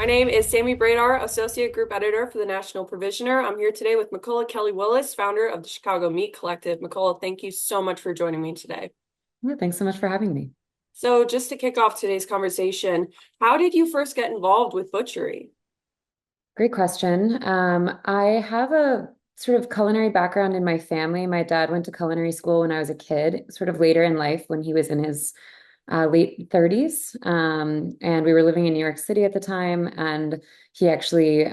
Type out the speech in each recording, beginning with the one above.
My name is Sammy Bradar, Associate Group Editor for the National Provisioner. I'm here today with McCullough Kelly-Willis, founder of the Chicago Meat Collective. McCullough, thank you so much for joining me today. Yeah, thanks so much for having me. So just to kick off today's conversation, how did you first get involved with butchery? Great question. I have a sort of culinary background in my family. My dad went to culinary school when I was a kid, sort of later in life when he was in his late 30s. And we were living in New York City at the time. And he actually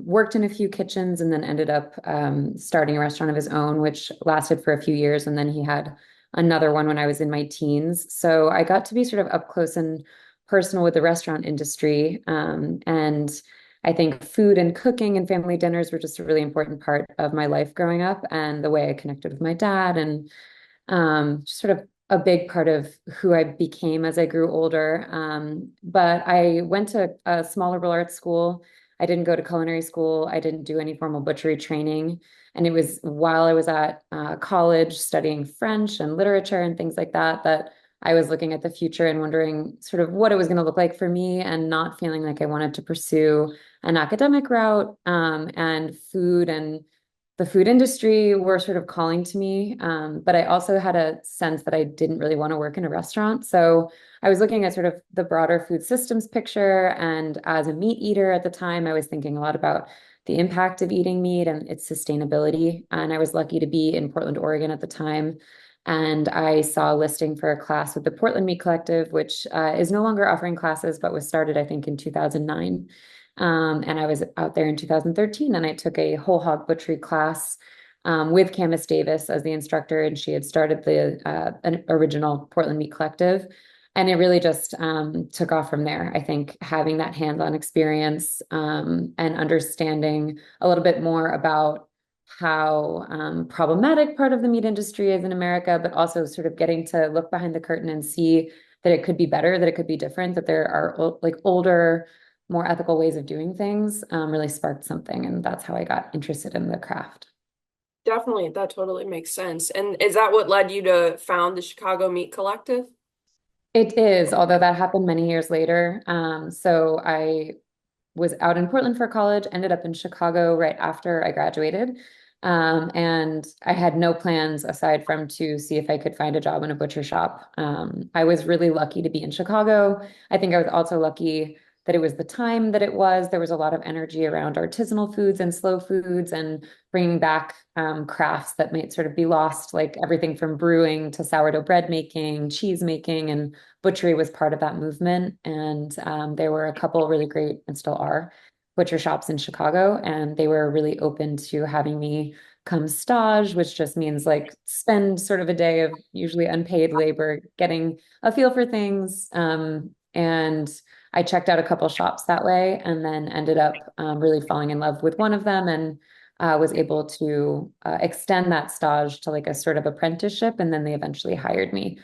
worked in a few kitchens and then ended up starting a restaurant of his own, which lasted for a few years. And then he had another one when I was in my teens. So I got to be sort of up close and personal with the restaurant industry. And I think food and cooking and family dinners were just a really important part of my life growing up and the way I connected with my dad and just sort of a big part of who I became as I grew older. But I went to a small liberal arts school. I didn't go to culinary school. I didn't do any formal butchery training. And it was while I was at college studying French and literature and things like that, that I was looking at the future and wondering sort of what it was going to look like for me and not feeling like I wanted to pursue an academic route, and food and the food industry were sort of calling to me. But I also had a sense that I didn't really want to work in a restaurant. So I was looking at sort of the broader food systems picture. And as a meat eater at the time, I was thinking a lot about the impact of eating meat and its sustainability. And I was lucky to be in Portland, Oregon at the time. And I saw a listing for a class with the Portland Meat Collective, which is no longer offering classes, but was started, I think, in 2009. And I was out there in 2013 and I took a whole hog butchery class with Camus Davis as the instructor, and she had started the an original Portland Meat Collective. And it really just took off from there. I think having that hands-on experience and understanding a little bit more about how problematic part of the meat industry is in America, but also sort of getting to look behind the curtain and see that it could be better, that it could be different, that there are like older, more ethical ways of doing things really sparked something. And that's how I got interested in the craft. Definitely, that totally makes sense. And is that what led you to found the Chicago Meat Collective? It is, although that happened many years later. So I was out in Portland for college, ended up in Chicago right after I graduated. And I had no plans aside from to see if I could find a job in a butcher shop. I was really lucky to be in Chicago. I think I was also lucky that it was the time that it was. There was a lot of energy around artisanal foods and slow foods and bringing back crafts that might sort of be lost, like everything from brewing to sourdough bread making, cheese making, and butchery was part of that movement. And there were a couple really great, and still are, butcher shops in Chicago. And they were really open to having me come stage, which just means like spend sort of a day of usually unpaid labor getting a feel for things. And I checked out a couple shops that way and then ended up really falling in love with one of them and was able to extend that stage to like a sort of apprenticeship. And then they eventually hired me.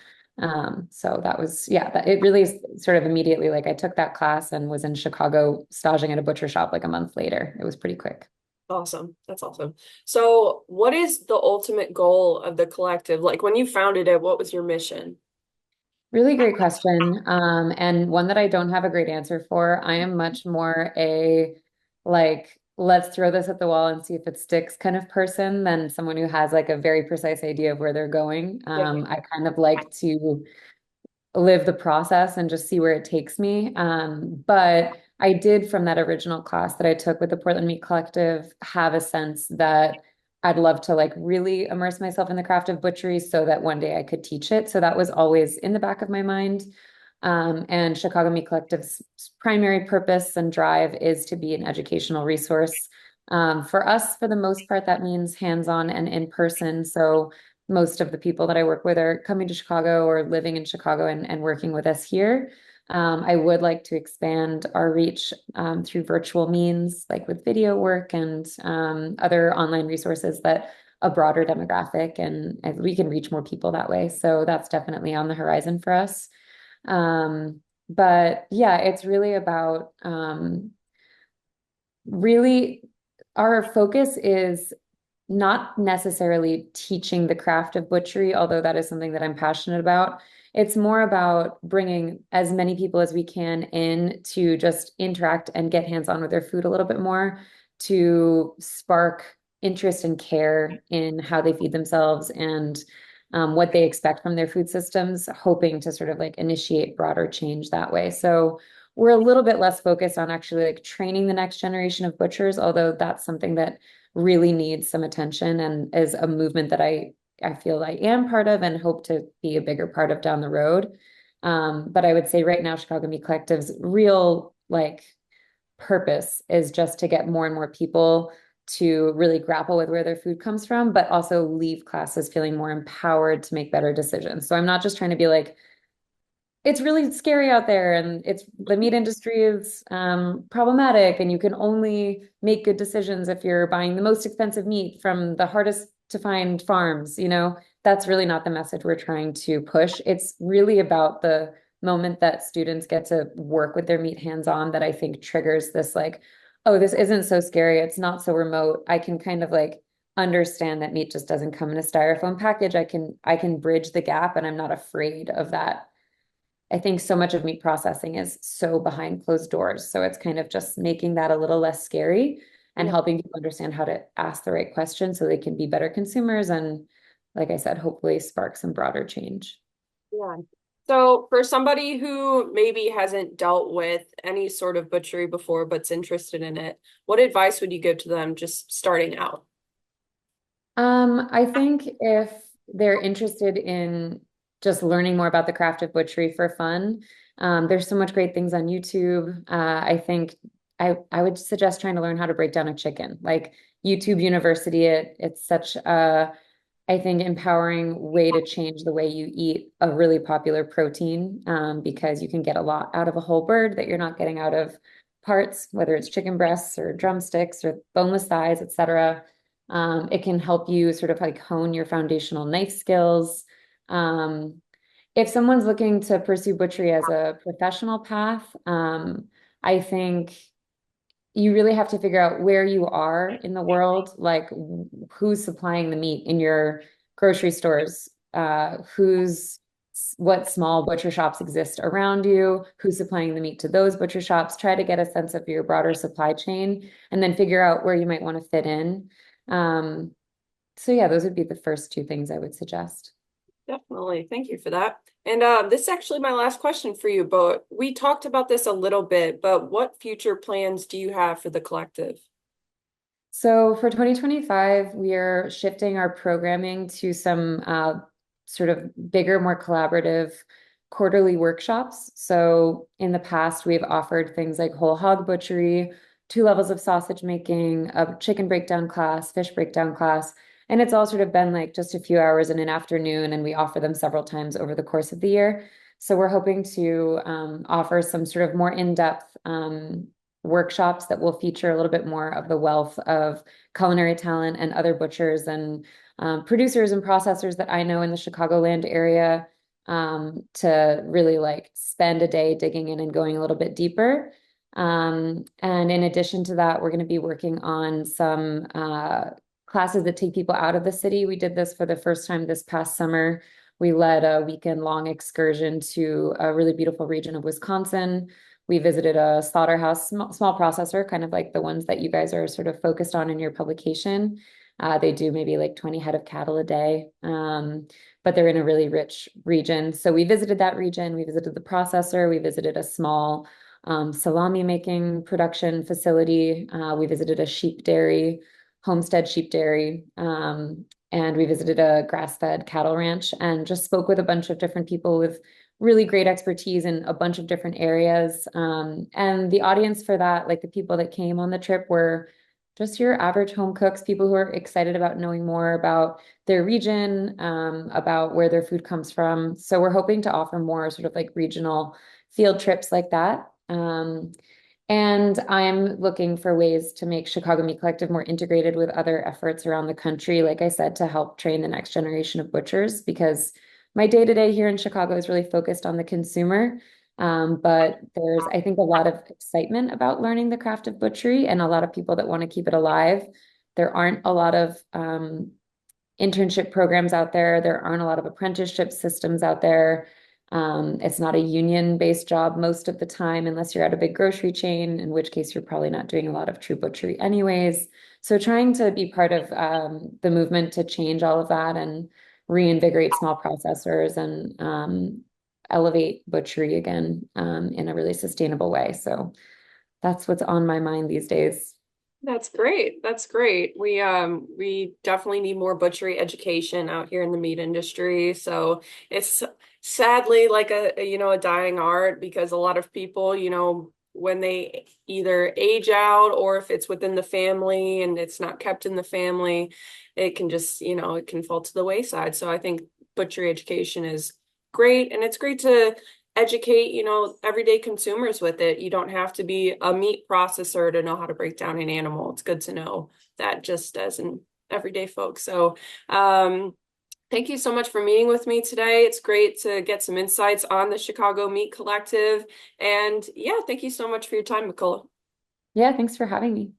So that was, yeah, it really sort of immediately, like I took that class and was in Chicago staging at a butcher shop like a month later. It was pretty quick. Awesome. That's awesome. So, what is the ultimate goal of the collective? Like when you founded it, what was your mission? Really great question. And one that I don't have a great answer for. I am much more a like, let's throw this at the wall and see if it sticks kind of person than someone who has like a very precise idea of where they're going. Yeah. I kind of like to live the process and just see where it takes me. But I did from that original class that I took with the Portland Meat Collective have a sense that I'd love to like really immerse myself in the craft of butchery so that one day I could teach it. So that was always in the back of my mind. And Chicago Meat Collective's primary purpose and drive is to be an educational resource. For us, for the most part, that means hands-on and in person. So most of the people that I work with are coming to Chicago or living in Chicago and working with us here. I would like to expand our reach through virtual means, like with video work and other online resources that a broader demographic and we can reach more people that way. So that's definitely on the horizon for us. But yeah, it's really about really our focus is not necessarily teaching the craft of butchery, although that is something that I'm passionate about. It's more about bringing as many people as we can in to just interact and get hands-on with their food a little bit more to spark interest and care in how they feed themselves and what they expect from their food systems, hoping to sort of like initiate broader change that way. So we're a little bit less focused on actually like training the next generation of butchers, although that's something that really needs some attention and is a movement that I feel I am part of and hope to be a bigger part of down the road. But I would say right now, Chicago Meat Collective's real like purpose is just to get more and more people to really grapple with where their food comes from, but also leave classes feeling more empowered to make better decisions. So I'm not just trying to be like, it's really scary out there and it's the meat industry is problematic and you can only make good decisions if you're buying the most expensive meat from the hardest to find farms, that's really not the message we're trying to push. It's really about the moment that students get to work with their meat hands-on that I think triggers this like, oh, this isn't so scary, it's not so remote. I can kind of like understand that meat just doesn't come in a styrofoam package. I can bridge the gap and I'm not afraid of that. I think so much of meat processing is so behind closed doors. So it's kind of just making that a little less scary and Yeah. helping people understand how to ask the right questions so they can be better consumers and, like I said, hopefully spark some broader change. Yeah. So for somebody who maybe hasn't dealt with any sort of butchery before but's interested in it, what advice would you give to them just starting out? I think if they're interested in just learning more about the craft of butchery for fun, there's so much great things on YouTube. I think I would suggest trying to learn how to break down a chicken. Like YouTube University, it's such a, I think, empowering way to change the way you eat a really popular protein, because you can get a lot out of a whole bird that you're not getting out of parts, whether it's chicken breasts or drumsticks or boneless thighs, etc. It can help you sort of like hone your foundational knife skills. Um, if someone's looking to pursue butchery as a professional path, I think you really have to figure out where you are in the world, like who's supplying the meat in your grocery stores, what small butcher shops exist around you, who's supplying the meat to those butcher shops. Try to get a sense of your broader supply chain and then figure out where you might want to fit in. Um, so yeah, those would be the first two things I would suggest. Definitely. Thank you for that. And this is actually my last question for you, but we talked about this a little bit, but what future plans do you have for the collective? So for 2025, we are shifting our programming to some sort of bigger, more collaborative quarterly workshops. So in the past, we've offered things like whole hog butchery, 2 levels of sausage making, a chicken breakdown class, fish breakdown class. And it's all sort of been like just a few hours in an afternoon, and we offer them several times over the course of the year. So we're hoping to offer some sort of more in-depth workshops that will feature a little bit more of the wealth of culinary talent and other butchers and producers and processors that I know in the Chicagoland area, to really like spend a day digging in and going a little bit deeper. And in addition to that, we're going to be working on some classes that take people out of the city. We did this for the first time this past summer. We led a weekend-long excursion to a really beautiful region of Wisconsin. We visited a slaughterhouse, small processor, kind of like the ones that you guys are sort of focused on in your publication. They do maybe like 20 head of cattle a day, but they're in a really rich region. So we visited that region. We visited the processor. We visited a small salami making production facility. We visited a sheep dairy, Homestead Sheep Dairy. And we visited a grass-fed cattle ranch and just spoke with a bunch of different people with really great expertise in a bunch of different areas. And the audience for that, like the people that came on the trip, were just your average home cooks, people who are excited about knowing more about their region, about where their food comes from. So we're hoping to offer more sort of like regional field trips like that. And I'm looking for ways to make Chicago Meat Collective more integrated with other efforts around the country, like I said, to help train the next generation of butchers, because my day-to-day here in Chicago is really focused on the consumer. But there's, I think, a lot of excitement about learning the craft of butchery and a lot of people that want to keep it alive There aren't a lot of internship programs out there. There aren't a lot of apprenticeship systems out there. It's not a union-based job most of the time, unless you're at a big grocery chain, in which case you're probably not doing a lot of true butchery anyways. So trying to be part of the movement to change all of that and reinvigorate small processors and elevate butchery again in a really sustainable way. So that's what's on my mind these days. That's great. That's great. We definitely need more butchery education out here in the meat industry. So it's sadly like a dying art because a lot of people, when they either age out or if it's within the family and it's not kept in the family, it can just, it can fall to the wayside. So I think butchery education is great, and it's great to educate, everyday consumers with it. You don't have to be a meat processor to know how to break down an animal. It's good to know that just as an everyday folk. So, thank you so much for meeting with me today. It's great to get some insights on the Chicago Meat Collective. And yeah, thank you so much for your time, McCullough. Yeah, thanks for having me.